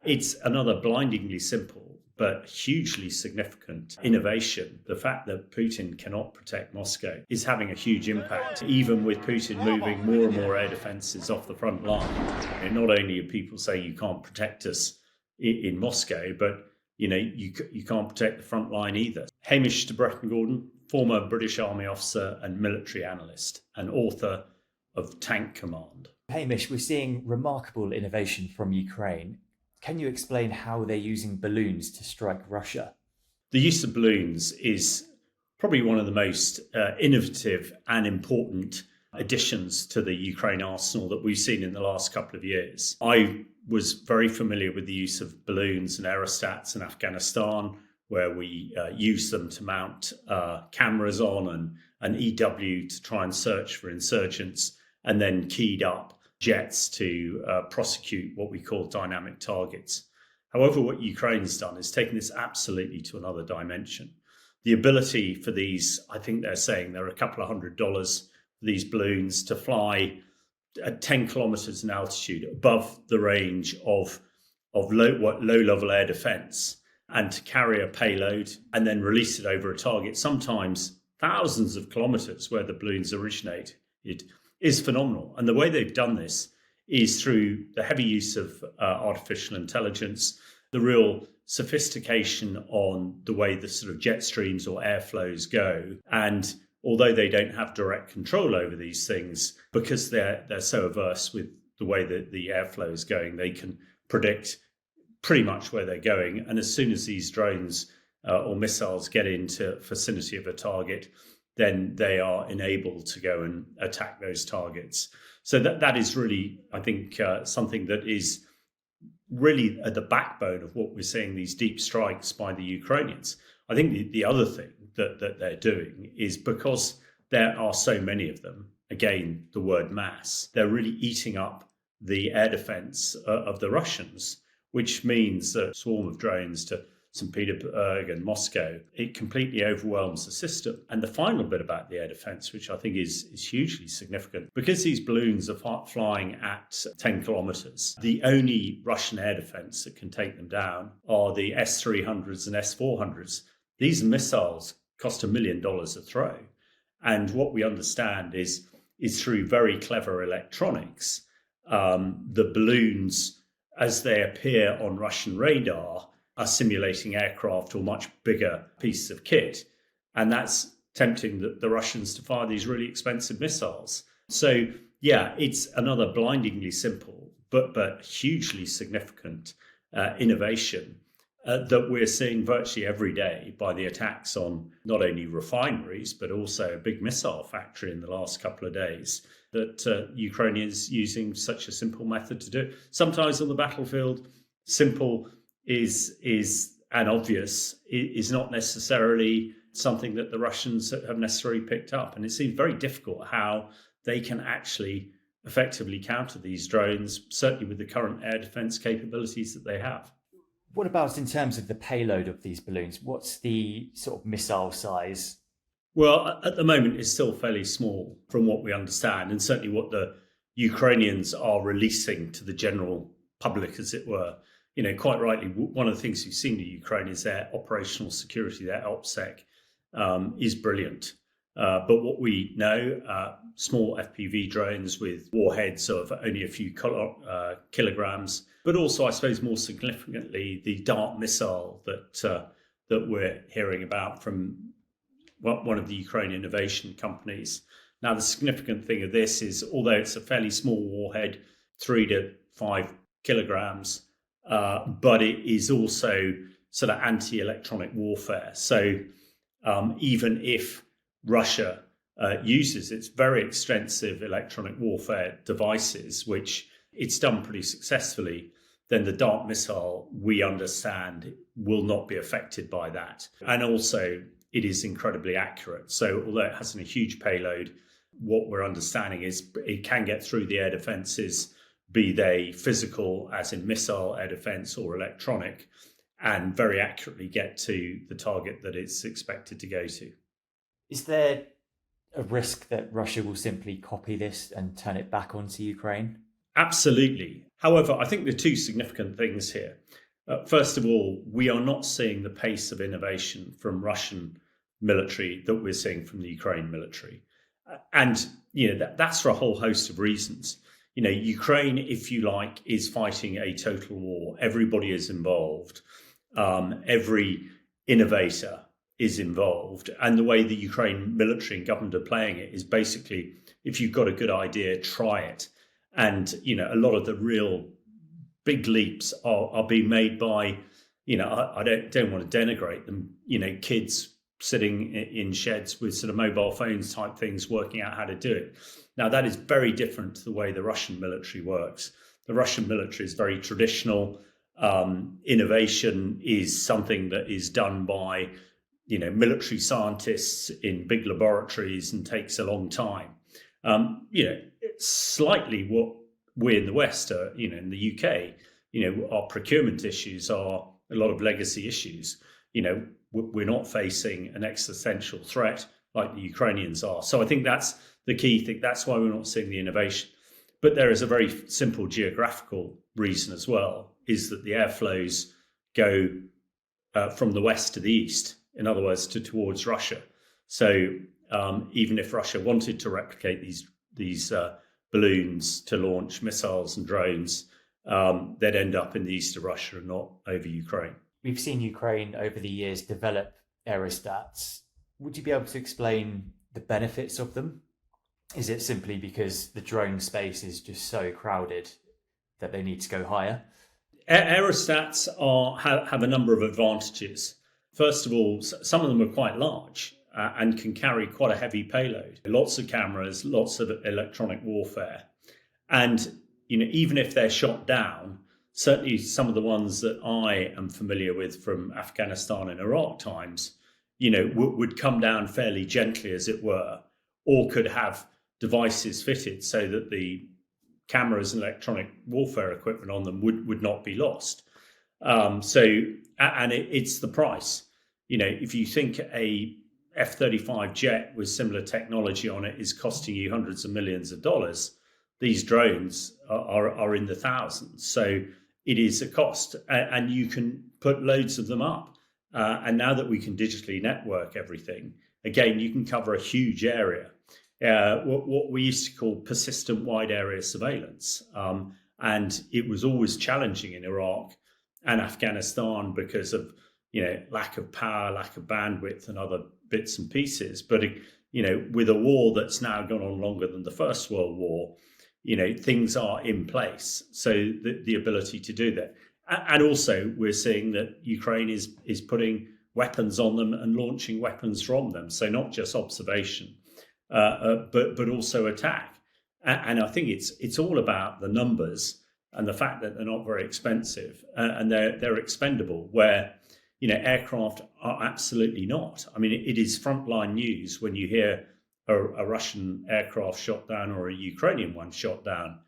It's another blindingly simple but hugely significant innovation. The fact that Putin cannot protect Moscow is having a huge impact, even with Putin moving more and more air defences off the front line. And not only are people saying you can't protect us in Moscow, but you can't protect the front line either. Hamish De Bretton-Gordon, former British Army officer and military analyst, and author of Tank Command. Hamish, we're seeing remarkable innovation from Ukraine. Can you explain how they're using balloons to strike Russia? The use of balloons is probably one of the most innovative and important additions to the Ukraine arsenal that we've seen in the last couple of years. I was very familiar with the use of balloons and aerostats in Afghanistan, where we use them to mount cameras on and EW to try and search for insurgents, and then keyed up jets to prosecute what we call dynamic targets. However, what Ukraine's done is taken this absolutely to another dimension. The ability for these, I think they're saying there are a couple of $100 for these balloons to fly at 10 kilometers in altitude above the range of low-level air defense, and to carry a payload and then release it over a target, sometimes thousands of kilometers where the balloons originate. It is phenomenal. And the way they've done this is through the heavy use of artificial intelligence, the real sophistication on the way the sort of jet streams or airflows go. And although they don't have direct control over these things, because they're so averse with the way that the airflow is going, they can predict pretty much where they're going. And as soon as these drones or missiles get into vicinity of a target, then they are enabled to go and attack those targets. So that is really, I think, something that is really at the backbone of what we're seeing, these deep strikes by the Ukrainians. I think the other thing that they're doing is, because there are so many of them, again, the word mass, they're really eating up the air defense of the Russians, which means that a swarm of drones to St. Petersburg and Moscow, it completely overwhelms the system. And the final bit about the air defense, which I think is hugely significant, because these balloons are flying at 10 kilometers, the only Russian air defense that can take them down are the S-300s and S-400s. These missiles cost $1 million a throw. And what we understand is through very clever electronics, the balloons, as they appear on Russian radar, are simulating aircraft or much bigger pieces of kit. And that's tempting the Russians to fire these really expensive missiles. So, yeah, it's another blindingly simple but hugely significant innovation that we're seeing virtually every day by the attacks on not only refineries, but also a big missile factory in the last couple of days, that Ukraine is using such a simple method to do it. Sometimes on the battlefield, simple is and obvious is not necessarily something that the Russians have necessarily picked up. And it seems very difficult how they can actually effectively counter these drones, certainly with the current air defense capabilities that they have. What about in terms of the payload of these balloons? What's the sort of missile size? Well, at the moment, it's still fairly small from what we understand, and certainly what the Ukrainians are releasing to the general public, as it were. Quite rightly, one of the things we've seen in Ukraine is their operational security, their OPSEC is brilliant. But what we know, small FPV drones with warheads of only a few kilograms, but also, I suppose, more significantly, the Dart missile that we're hearing about from one of the Ukrainian innovation companies. Now, the significant thing of this is, although it's a fairly small warhead, 3 to 5 kilograms, but it is also sort of anti-electronic warfare. So even if Russia uses its very extensive electronic warfare devices, which it's done pretty successfully, then the Dart missile, we understand, will not be affected by that. And also, it is incredibly accurate. So although it hasn't a huge payload, what we're understanding is it can get through the air defenses, be they physical, as in missile air defense, or electronic, and very accurately get to the target that it's expected to go to. Is there a risk that Russia will simply copy this and turn it back onto Ukraine? Absolutely. However, I think there are two significant things here. First of all, we are not seeing the pace of innovation from Russian military that we're seeing from the Ukraine military. And that's for a whole host of reasons. Ukraine, if you like, is fighting a total war. Everybody is involved. Every innovator is involved. And the way the Ukraine military and government are playing it is basically, if you've got a good idea, try it. And, a lot of the real big leaps are being made by, I don't want to denigrate them, kids sitting in sheds with sort of mobile phones type things, working out how to do it. Now, that is very different to the way the Russian military works. The Russian military is very traditional. Innovation is something that is done by, military scientists in big laboratories and takes a long time. It's slightly what we in the West are, in the UK, our procurement issues are a lot of legacy issues. We're not facing an existential threat like the Ukrainians are. So I think that's the key thing. That's why we're not seeing the innovation. But there is a very simple geographical reason as well, is that the airflows go from the west to the east, in other words, towards Russia. So even if Russia wanted to replicate these balloons to launch missiles and drones, they'd end up in the east of Russia and not over Ukraine. We've seen Ukraine over the years develop Aerostats. Would you be able to explain the benefits of them? Is it simply because the drone space is just so crowded that they need to go higher? Aerostats have a number of advantages. First of all, some of them are quite large and can carry quite a heavy payload. Lots of cameras, lots of electronic warfare. And even if they're shot down, certainly some of the ones that I am familiar with from Afghanistan and Iraq times, would come down fairly gently, as it were, or could have devices fitted so that the cameras and electronic warfare equipment on them would not be lost. It's the price. If you think a F-35 jet with similar technology on it is costing you hundreds of millions of dollars, these drones are in the thousands. So it is a cost, and you can put loads of them up. And now that we can digitally network everything, again, you can cover a huge area. What we used to call persistent wide area surveillance. And it was always challenging in Iraq and Afghanistan because of lack of power, lack of bandwidth and other bits and pieces. But with a war that's now gone on longer than the First World War, things are in place. So the ability to do that. And also we're seeing that Ukraine is putting weapons on them and launching weapons from them. So not just observation, but also attack. And I think it's all about the numbers and the fact that they're not very expensive and they're expendable, where aircraft are absolutely not. I mean, it is frontline news when you hear a Russian aircraft shot down or a Ukrainian one shot down.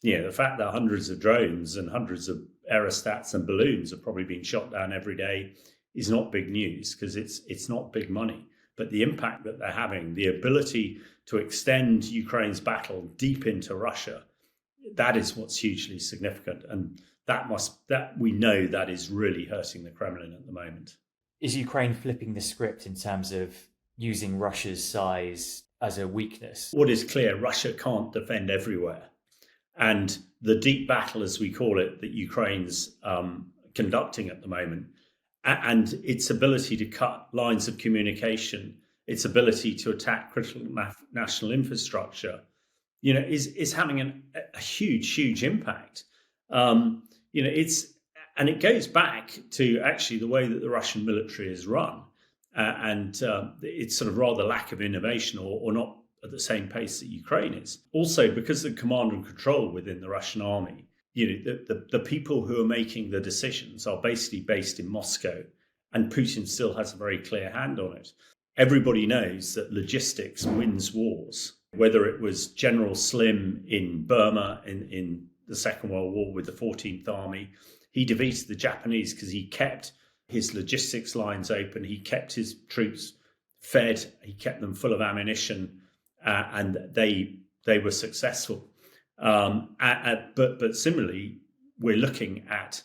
The fact that hundreds of drones and hundreds of aerostats and balloons are probably being shot down every day is not big news, because it's not big money. But the impact that they're having, the ability to extend Ukraine's battle deep into Russia, that is what's hugely significant. And that we know that is really hurting the Kremlin at the moment. Is Ukraine flipping the script in terms of using Russia's size as a weakness? What is clear, Russia can't defend everywhere. And the deep battle, as we call it, that Ukraine's conducting at the moment, and its ability to cut lines of communication, its ability to attack critical national infrastructure, is having a huge impact. It goes back to actually the way that the Russian military is run, and it's sort of rather lack of innovation or not at the same pace that Ukraine is. Also, because of the command and control within the Russian army, the people who are making the decisions are basically based in Moscow, and Putin still has a very clear hand on it. Everybody knows that logistics wins wars, whether it was General Slim in Burma in the Second World War with the 14th Army. He defeated the Japanese because he kept his logistics lines open, he kept his troops fed, he kept them full of ammunition, and they were successful. But similarly, we're looking at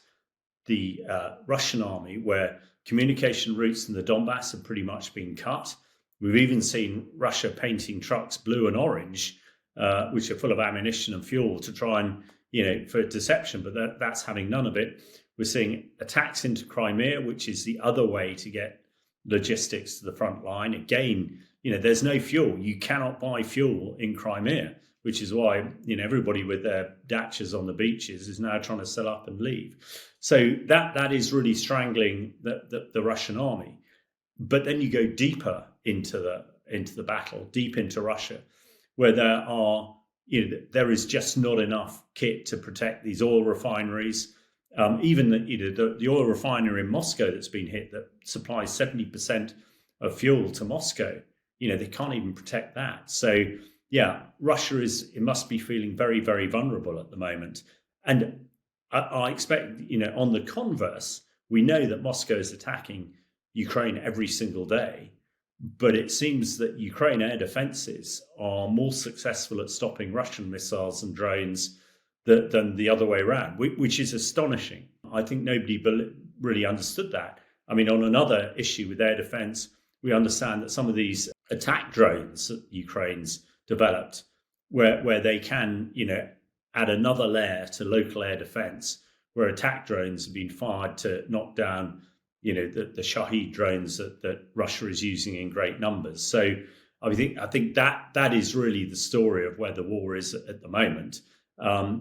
the Russian army, where communication routes in the Donbass have pretty much been cut. We've even seen Russia painting trucks blue and orange, which are full of ammunition and fuel to try and, for deception, but that's having none of it. We're seeing attacks into Crimea, which is the other way to get logistics to the front line. Again, there's no fuel. You cannot buy fuel in Crimea, which is why everybody with their dachas on the beaches is now trying to sell up and leave. So that is really strangling the Russian army. But then you go deeper into the battle, deep into Russia, where there is just not enough kit to protect these oil refineries. Even the oil refinery in Moscow that's been hit, that supplies 70% of fuel to Moscow, they can't even protect that. So yeah, Russia it must be feeling very, very vulnerable at the moment. And I expect, on the converse, we know that Moscow is attacking Ukraine every single day, but it seems that Ukraine air defenses are more successful at stopping Russian missiles and drones than the other way around, which is astonishing. I think nobody really understood that. I mean, on another issue with air defense, we understand that some of these attack drones that Ukraine's developed, where they can, add another layer to local air defense, where attack drones have been fired to knock down, the Shahed drones that Russia is using in great numbers. So I think that is really the story of where the war is at the moment. A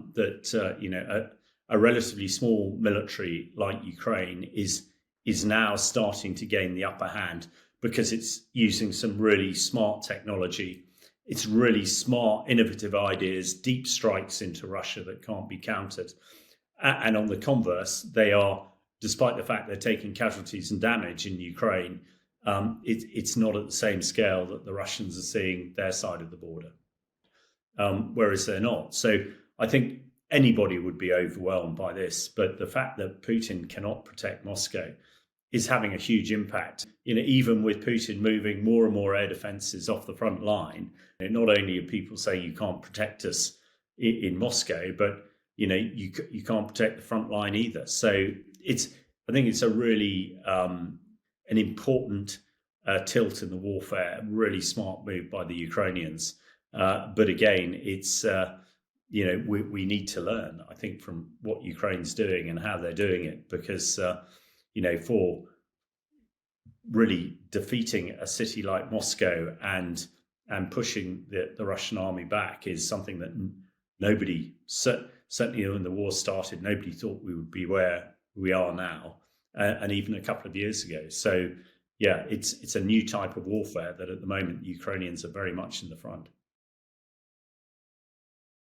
relatively small military like Ukraine is now starting to gain the upper hand because it's using some really smart technology. It's really smart, innovative ideas, deep strikes into Russia that can't be countered. And on the converse, they are, despite the fact they're taking casualties and damage in Ukraine, it's not at the same scale that the Russians are seeing their side of the border, whereas they're not. So I think anybody would be overwhelmed by this, but the fact that Putin cannot protect Moscow is having a huge impact. Even with Putin moving more and more air defenses off the front line, not only are people saying you can't protect us in Moscow, but you can't protect the front line either. So I think it's a really an important tilt in the warfare. Really smart move by the Ukrainians. But again, it's we need to learn, I think, from what Ukraine's doing and how they're doing it, because for really defeating a city like Moscow and pushing the Russian army back is something that nobody, certainly when the war started, nobody thought we would be where we are now, and even a couple of years ago. So yeah, it's a new type of warfare that at the moment Ukrainians are very much in the front.